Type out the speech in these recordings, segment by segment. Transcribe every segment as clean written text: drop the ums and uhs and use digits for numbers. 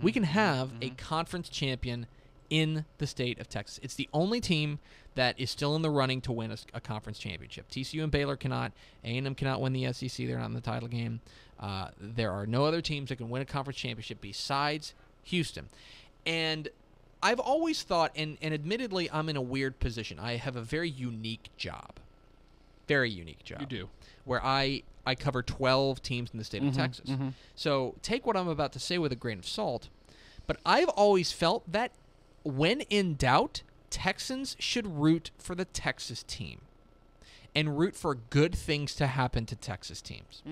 We can have a conference champion in the state of Texas. It's the only team that is still in the running to win a conference championship. TCU and Baylor cannot. A&M cannot win the SEC. They're not in the title game. There are no other teams that can win a conference championship besides Houston. And I've always thought, and admittedly I'm in a weird position. I have a very unique job. Very unique job. You do. Where I cover 12 teams in the state of Texas. So take what I'm about to say with a grain of salt. But I've always felt that when in doubt, Texans should root for the Texas team and root for good things to happen to Texas teams.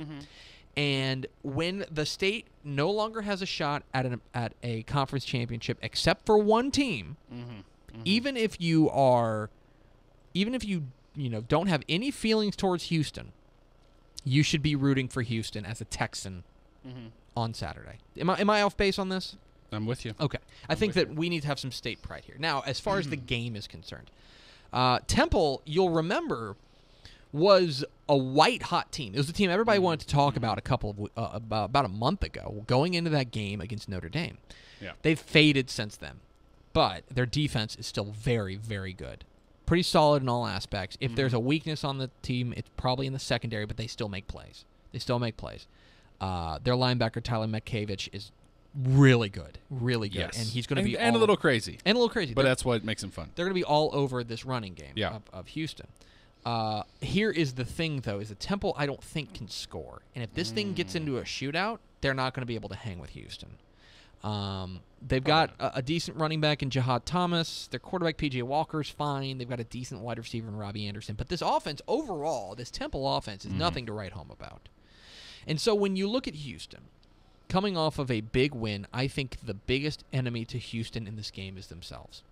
And when the state no longer has a shot at a conference championship except for one team, even if you don't have any feelings towards Houston, you should be rooting for Houston as a Texan on Saturday. Am I off base on this? I'm with you. Okay. I think that we need to have some state pride here. Now, as far as the game is concerned, Temple, you'll remember, was a white-hot team. It was the team everybody wanted to talk about about a month ago, going into that game against Notre Dame. Yeah. They've faded since then, but their defense is still very, very good. Pretty solid in all aspects. If there's a weakness on the team, it's probably in the secondary, but they still make plays. Their linebacker, Tyler Matkevich, is really good. Really good. Yes. And he's going to be and a little crazy. But that's what makes him fun. They're going to be all over this running game of Houston. Here is the thing, though, is that Temple, I don't think, can score. And if this thing gets into a shootout, they're not going to be able to hang with Houston. They've got a decent running back in Jahad Thomas. Their quarterback, P.J. Walker's fine. They've got a decent wide receiver in Robbie Anderson. But this offense, overall, this Temple offense is nothing to write home about. And so when you look at Houston, coming off of a big win, I think the biggest enemy to Houston in this game is themselves.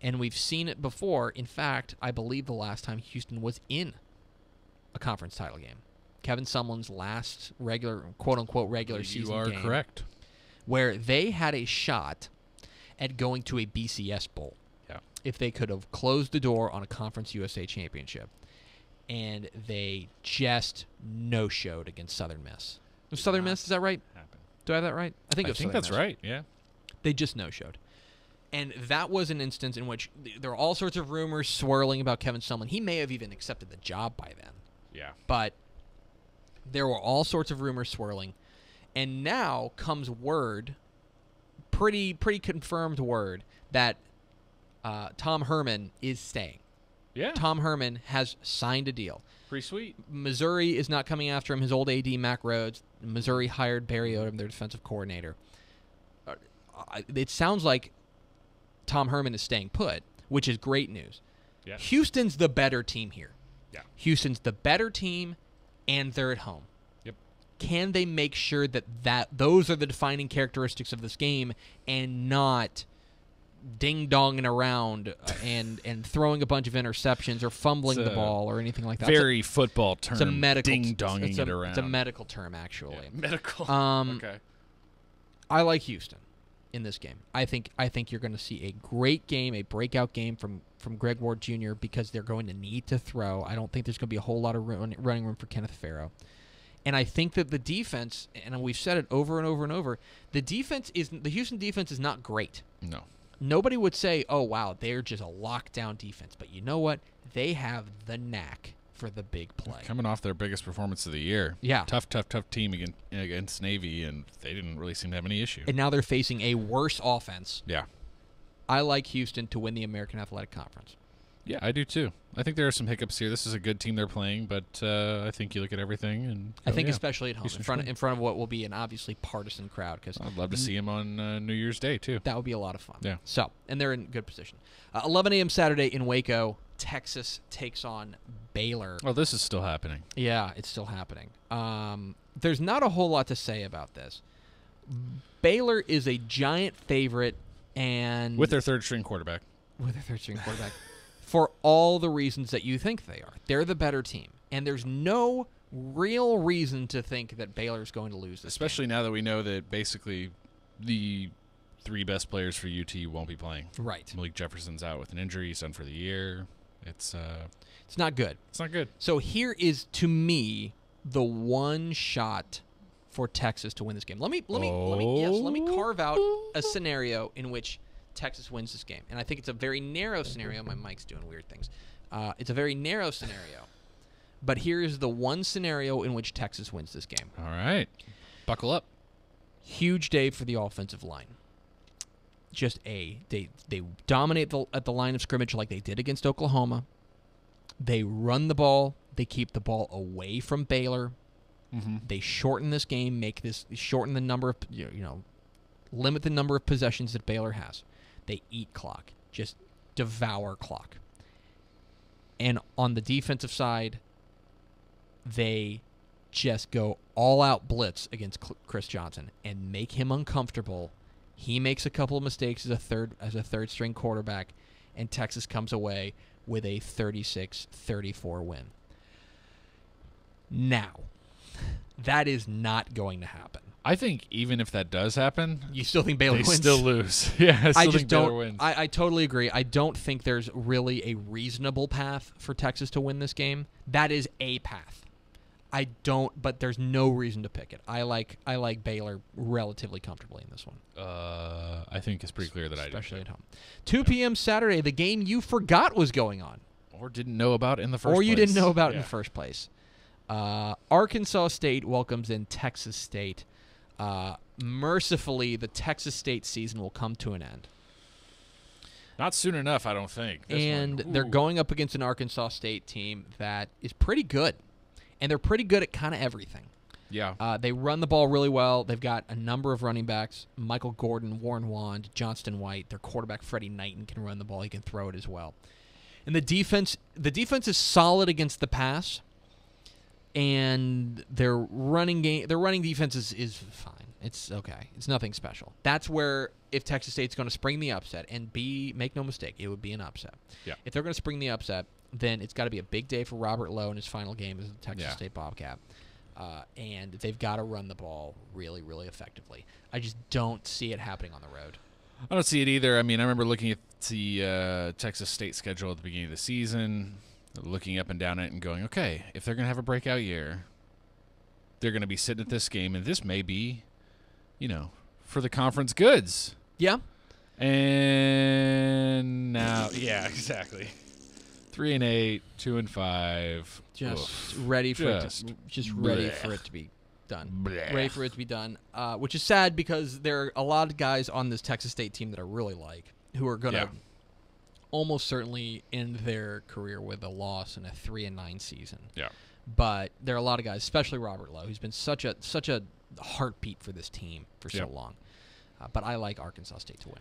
And we've seen it before. In fact, I believe the last time Houston was in a conference title game. Kevin Sumlin's last quote-unquote regular season game. You are correct. Where they had a shot at going to a BCS Bowl. Yeah. If they could have closed the door on a Conference USA championship. And they just no-showed against Southern Miss. Southern Miss, is that right? Do I have that right? I think that's right, yeah. They just no-showed. And that was an instance in which there were all sorts of rumors swirling about Kevin Sumlin. He may have even accepted the job by then. Yeah. But there were all sorts of rumors swirling. And now comes word, pretty confirmed word, that Tom Herman is staying. Yeah. Tom Herman has signed a deal. Pretty sweet. Missouri is not coming after him. His old AD, Mac Rhodes. Missouri hired Barry Odom, their defensive coordinator. It sounds like Tom Herman is staying put, which is great news. Yeah. Houston's the better team here. Yeah. Houston's the better team, and they're at home. Yep. Can they make sure that those are the defining characteristics of this game and not ding-donging around and throwing a bunch of interceptions or fumbling the ball or anything like that? Very football term. It's a medical ding-donging it around. It's a medical term, actually. Yeah, medical. Okay. I like Houston in this game. I think you're going to see a great game, a breakout game from Greg Ward Jr. because they're going to need to throw. I don't think there's going to be a whole lot of running room for Kenneth Farrow. And I think that the defense, and we've said it over and over and over, the Houston defense is not great. No. Nobody would say, oh, wow, they're just a lockdown defense. But you know what? They have the knack for the big play. Coming off their biggest performance of the year. Yeah. Tough team against Navy, and they didn't really seem to have any issue. And now they're facing a worse offense. Yeah. I like Houston to win the American Athletic Conference. Yeah, I do too. I think there are some hiccups here. This is a good team they're playing, but I think you look at everything and I think especially at home, in front of what will be an obviously partisan crowd. Because I'd love to see them on New Year's Day too. That would be a lot of fun. Yeah. So, and they're in good position. 11 a.m. Saturday in Waco, Texas takes on Baylor. Oh, this is still happening. Yeah, it's still happening. There's not a whole lot to say about this. Baylor is a giant favorite, and with their third-string quarterback. For all the reasons that you think they are. They're the better team. And there's no real reason to think that Baylor's going to lose this Especially now that we know that basically the three best players for UT won't be playing. Right. Malik Jefferson's out with an injury. He's done for the year. It's not good. It's not good. So here is, to me, the one shot for Texas to win this game. Let me carve out a scenario in which Texas wins this game. And I think it's a very narrow scenario. My mic's doing weird things. It's a very narrow scenario. But here's the one scenario in which Texas wins this game. All right. Buckle up. Huge day for the offensive line. They dominate at the line of scrimmage like they did against Oklahoma. They run the ball. They keep the ball away from Baylor. Mm-hmm. They shorten this game, shorten the number of, limit the number of possessions that Baylor has. They eat clock, just devour clock. And on the defensive side, they just go all-out blitz against Chris Johnson and make him uncomfortable. He makes a couple of mistakes as a third-string quarterback, and Texas comes away with a 36-34 win. Now, that is not going to happen. I think even if that does happen, you still think Baylor wins? They still lose. Yeah, I think Baylor wins. I totally agree. I don't think there's really a reasonable path for Texas to win this game. That is a path. But there's no reason to pick it. I like Baylor relatively comfortably in this one. I think it's pretty clear that especially at home. 2 p.m. Saturday, the game you forgot was going on, or didn't know about in the first place. Or you didn't know about in the first place. Arkansas State welcomes in Texas State. Mercifully, the Texas State season will come to an end. Not soon enough, I don't think. They're going up against an Arkansas State team that is pretty good. And they're pretty good at kind of everything. Yeah. They run the ball really well. They've got a number of running backs. Michael Gordon, Warren Wand, Johnston White. Their quarterback, Freddie Knighton, can run the ball. He can throw it as well. And the defense is solid against the pass. And their running defense is fine. It's okay. It's nothing special. That's where, if Texas State's going to spring the upset, and make no mistake, it would be an upset. Yeah. If they're going to spring the upset, then it's got to be a big day for Robert Lowe in his final game as the Texas State Bobcat. And they've got to run the ball really, really effectively. I just don't see it happening on the road. I don't see it either. I mean, I remember looking at the Texas State schedule at the beginning of the season, looking up and down it and going, okay, if they're going to have a breakout year, they're going to be sitting at this game, and this may be, for the conference goods. Yeah. And now, yeah, exactly. 3-8, 2-5. Just ready for it to be done. Blech. Ready for it to be done. Which is sad because there are a lot of guys on this Texas State team that I really like who are going to almost certainly end their career with a loss in a 3-9 season. Yeah. But there are a lot of guys, especially Robert Lowe, who's been such a heartbeat for this team for so long. But I like Arkansas State to win.